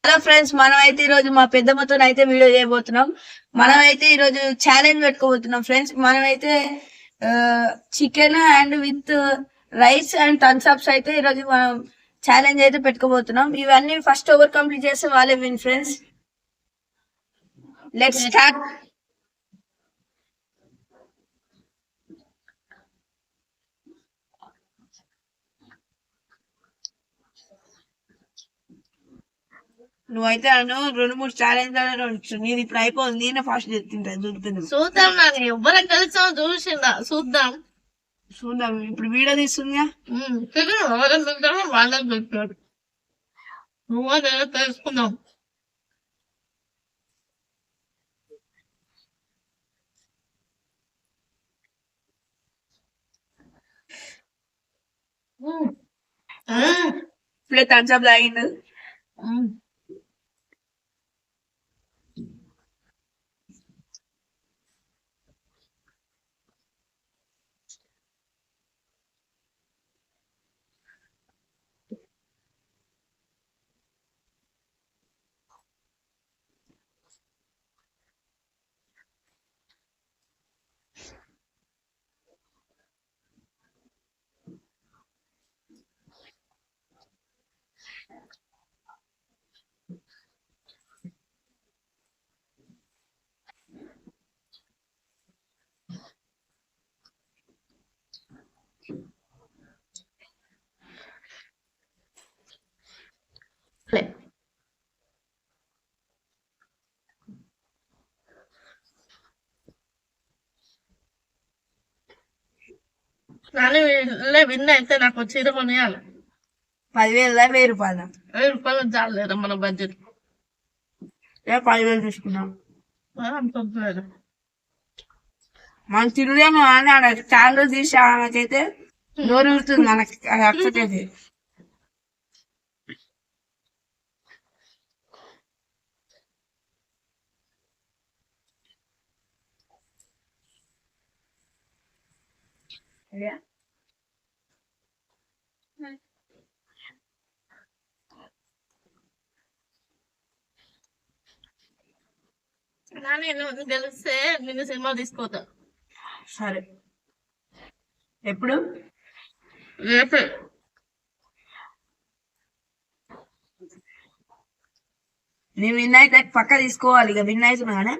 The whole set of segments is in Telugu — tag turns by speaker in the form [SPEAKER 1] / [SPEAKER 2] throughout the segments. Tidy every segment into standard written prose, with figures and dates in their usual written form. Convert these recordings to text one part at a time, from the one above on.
[SPEAKER 1] హలో ఫ్రెండ్స్, మనం అయితే ఈ రోజు మా పెద్దమ్మతో అయితే వీడియో చేయబోతున్నాం. మనం అయితే ఈ రోజు ఛాలెంజ్ పెట్టుకోబోతున్నాం ఫ్రెండ్స్. మనం అయితే chicken and with rice and Thums Ups అయితే ఈ రోజు మనం ఛాలెంజ్ అయితే పెట్టుకోబోతున్నాం. ఇవన్నీ ఫస్ట్ ఓవర్ కంప్లీట్ చేస్తే వాళ్ళే విన్ ఫ్రెండ్స్. Let's start. నువ్వైతే నన్ను 2-3 ఛాలెంజ్ నీది ఇప్పుడు అయిపోయింది. నేనే ఫాస్ట్ తింటా దొరుకుతుంది.
[SPEAKER 2] చూద్దాం, నాకు ఎవరికి కలిసా చూసిందా చూద్దాం.
[SPEAKER 1] ఇప్పుడు వీడియో తీస్తుందిగా.
[SPEAKER 2] వాళ్ళకి పెట్టాడు. నువ్వు తెలుసుకుందాం.
[SPEAKER 1] ఇప్పుడే థమ్స్ అప్ తాగిండు.
[SPEAKER 2] నాని విన్ అయితే నాకు చీర కొనియాలి.
[SPEAKER 1] 10,000 1000 రూపాయలు.
[SPEAKER 2] 1000 రూపాయలు చాలేదా మన బడ్జెట్?
[SPEAKER 1] 10,000 తీసుకున్నాం.
[SPEAKER 2] అంత
[SPEAKER 1] మనం తినలేము అని ఆడ చాలా తీసి నాకైతే నోరు ఊరుతుంది. మనకి అది అక్కడైతే
[SPEAKER 2] నాని నువ్వు గెలిస్తే నిన్ను సినిమా తీసుకోతా.
[SPEAKER 1] సరే, ఎప్పుడు?
[SPEAKER 2] రేపే.
[SPEAKER 1] నేను విన్ అయితే పక్క తీసుకోవాలి. ఇక విన్ అవుతున్నా కానీ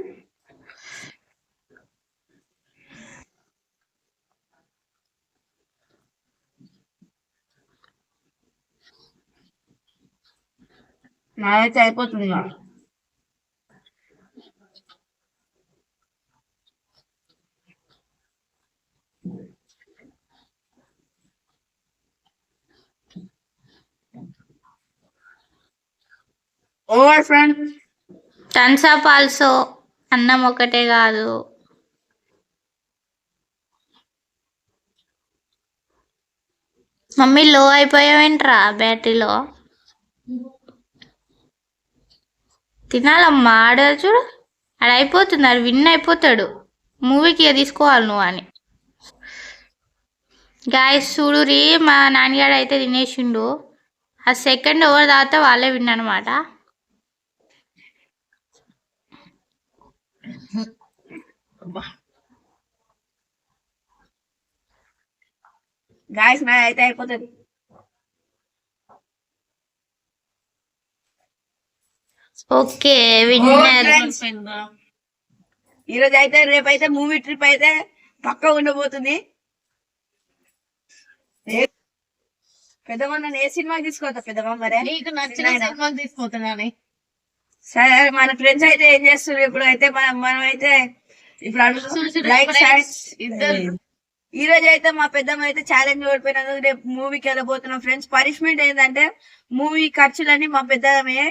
[SPEAKER 1] నాదైతే అయిపోతుంది. Over friend.
[SPEAKER 3] Thums Up also. అన్నం ఒకటే కాదు. మమ్మీ లో అయిపోయావేంట్రా బ్యాటరీలో? తినాలమ్మా. ఆడ చూడు, ఆడ అయిపోతుంది. ఆడు విన్ అయిపోతాడు. మూవీకి తీసుకోవాలి నువ్వు అని. గాయస్ చూడురి, మా నాన్నగాడు అయితే తినేసిండు. ఆ సెకండ్ ఓవర్ తర్వాత వాళ్ళే విన్ అనమాట.
[SPEAKER 1] గాయస్ నా అయితే అయిపోతుంది.
[SPEAKER 3] Okay winner.
[SPEAKER 1] ఈరోజు అయితే రేపైతే మూవీ ట్రిప్ అయితే పక్క ఉండబోతుంది. పెద్దమ్మ నన్ను ఏ సినిమా తీసుకోతా పెద్దమ్మ? మరి
[SPEAKER 2] నీకు నచ్చిన సినిమా తీసుకుంటున్నాను.
[SPEAKER 1] సరే, మన ఫ్రెండ్స్ అయితే ఏం చేస్తున్నారు ఇప్పుడు? అయితే మనం అయితే ఇప్పుడు లైక్ ఈ రోజు అయితే మా పెద్దమ్మ అయితే ఛాలెంజ్ ఓడిపోయినందుకు రేపు మూవీకి వెళ్ళబోతున్నాం ఫ్రెండ్స్. పనిష్మెంట్ ఏంటంటే మూవీ ఖర్చులని మా పెద్దమే.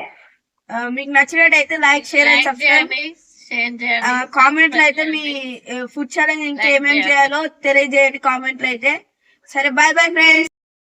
[SPEAKER 1] మీకు నచ్చినట్టయితే like, share and subscribe. Comment లో అయితే మీ ఫుడ్ ఛాలెంజ్ ఇంకా ఏమేమి చేయాలో తెలియజేయండి కామెంట్ లో అయితే. సరే, బాయ్ బాయ్ ఫ్రెండ్స్.